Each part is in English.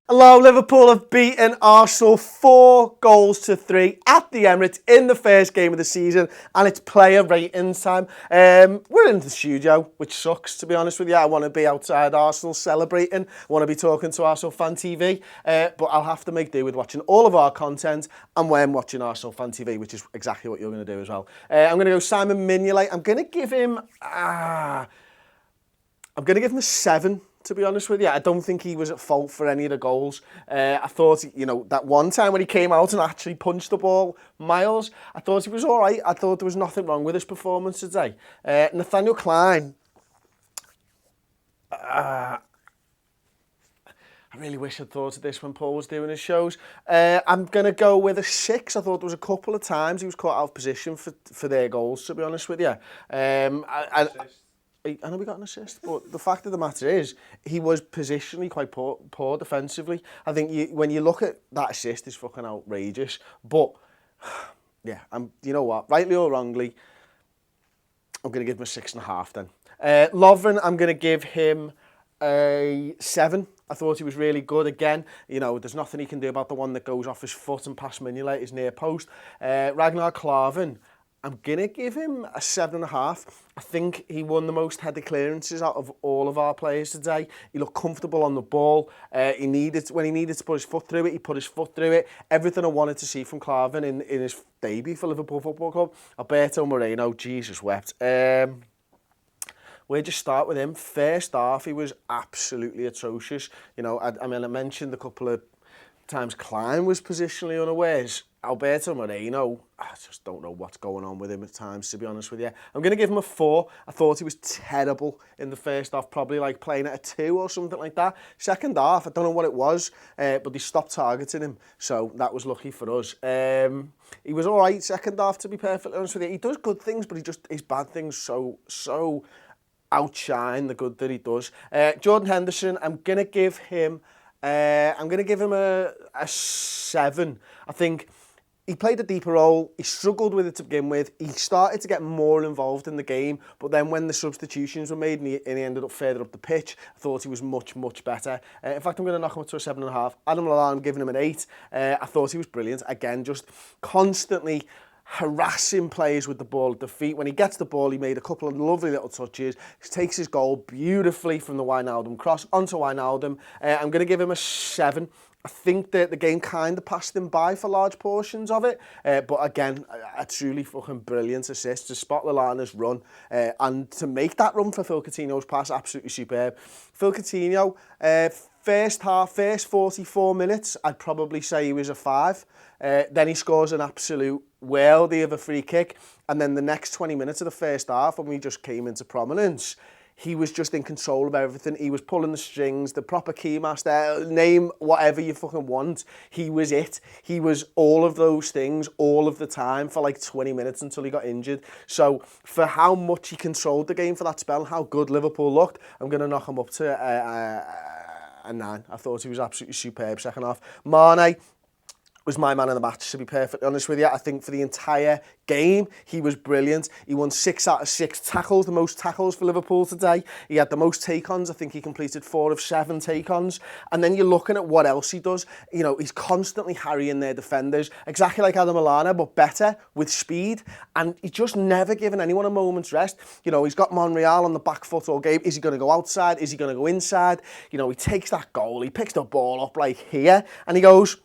Hello, Liverpool have beaten Arsenal 4-3 at the Emirates in the first game of the season, and it's player ratings time. We're in the studio, which sucks, to be honest with you. I want to be outside Arsenal celebrating. I want to be talking to Arsenal Fan TV, but I'll have to make do with watching all of our content and when watching Arsenal Fan TV, which is exactly what you're going to do as well. I'm going to go Simon Mignolet. I'm going to give him a 7. To be honest with you, I don't think he was at fault for any of the goals. I thought, that one time when he came out and actually punched the ball miles, I thought he was all right. I thought there was nothing wrong with his performance today. Nathaniel Klein, I really wish I'd thought of this when Paul was doing his shows. I'm going to go with a 6. I thought there was a couple of times he was caught out of position for their goals, to be honest with you. I know we got an assist, but the fact of the matter is, he was positionally quite poor defensively. I think when you look at that assist, it's fucking outrageous. But, yeah, you know what? Rightly or wrongly, I'm going to give him a 6.5 then. Lovren, I'm going to give him a 7. I thought he was really good again. There's nothing he can do about the one that goes off his foot and past Mignolet, his near post. Ragnar Klavan, I'm going to give him a 7.5. I think he won the most header clearances out of all of our players today. He looked comfortable on the ball. When he needed to put his foot through it, he put his foot through it. Everything I wanted to see from Klavan in his debut for Liverpool Football Club. Alberto Moreno, Jesus wept. We'll just start with him. First half, he was absolutely atrocious. I mentioned a couple of times Klein was positionally unawares. Alberto Moreno, I just don't know what's going on with him at times, to be honest with you. I'm going to give him a 4. I thought he was terrible in the first half, probably like playing at a 2 or something like that. Second half, I don't know what it was, but they stopped targeting him, so that was lucky for us. He was all right second half, to be perfectly honest with you. He does good things, but his bad things so outshine the good that he does. Jordan Henderson, I'm going to give him a 7. I think he played a deeper role. He struggled with it to begin with. He started to get more involved in the game, but then when the substitutions were made and he ended up further up the pitch, I thought he was much, much better. In fact, I'm going to knock him up to a 7.5. Adam Lallana, I'm giving him an 8. I thought he was brilliant. Again, just constantly harassing players with the ball at the feet. When he gets the ball, he made a couple of lovely little touches. He takes his goal beautifully from the Wijnaldum cross onto Wijnaldum. I'm going to give him a 7. I think that the game kind of passed him by for large portions of it. But again, a truly fucking brilliant assist to spot Lallana's run. And to make that run for Phil Coutinho's pass, absolutely superb. Phil Coutinho, first 44 minutes, I'd probably say he was a 5. Then he scores an absolute worldie of a free kick. And then the next 20 minutes of the first half, when we just came into prominence, he was just in control of everything. He was pulling the strings, the proper keymaster, name whatever you fucking want. He was it. He was all of those things all of the time for like 20 minutes until he got injured. So for how much he controlled the game for that spell, how good Liverpool looked, I'm going to knock him up to a 9. I thought he was absolutely superb second half. Mane was my man of the match, to be perfectly honest with you. I think for the entire game, he was brilliant. He won 6 out of 6 tackles, the most tackles for Liverpool today. He had the most take-ons. I think he completed 4 of 7 take-ons. And then you're looking at what else he does. He's constantly harrying their defenders, exactly like Adam Lallana, but better, with speed. And he's just never given anyone a moment's rest. He's got Monreal on the back foot all game. Is he going to go outside? Is he going to go inside? He takes that goal. He picks the ball up like here, and he goes,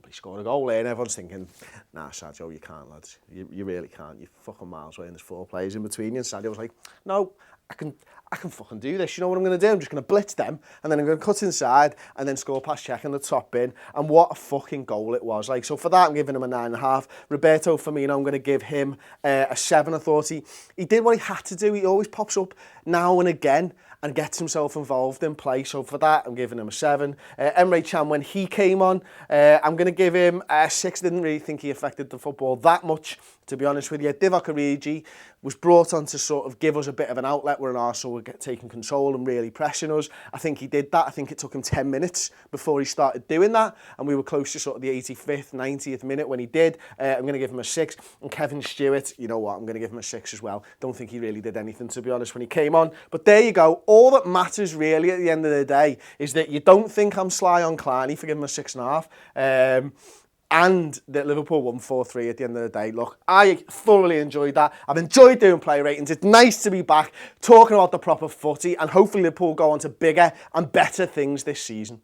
score a goal there, and everyone's thinking, nah, Sadio, you can't, lads. You really can't. You're fucking miles away, and there's 4 players in between you. And Sadio was like, no, I can fucking do this. You know what I'm going to do? I'm just going to blitz them, and then I'm going to cut inside, and then score past check in the top bin. And what a fucking goal it was. So for that, I'm giving him a 9.5. Roberto Firmino, I'm going to give him a 7. I thought he did what he had to do. He always pops up now and again and gets himself involved in play. So for that, I'm giving him a 7. Emre Can, when he came on, I'm going to give him a 6. Didn't really think he affected the football that much, to be honest with you. Divock Origi was brought on to sort of give us a bit of an outlet when Arsenal were taking control and really pressing us. I think he did that. I think it took him 10 minutes before he started doing that, and we were close to sort of the 85th, 90th minute when he did. I'm going to give him a 6. And Kevin Stewart, you know what, I'm going to give him a 6 as well. Don't think he really did anything, to be honest, when he came on. But there you go. All that matters really at the end of the day is that you don't think I'm sly on Clarny for giving him a 6.5. And that Liverpool won 4-3 at the end of the day. Look, I thoroughly enjoyed that. I've enjoyed doing player ratings. It's nice to be back talking about the proper footy, and hopefully Liverpool go on to bigger and better things this season.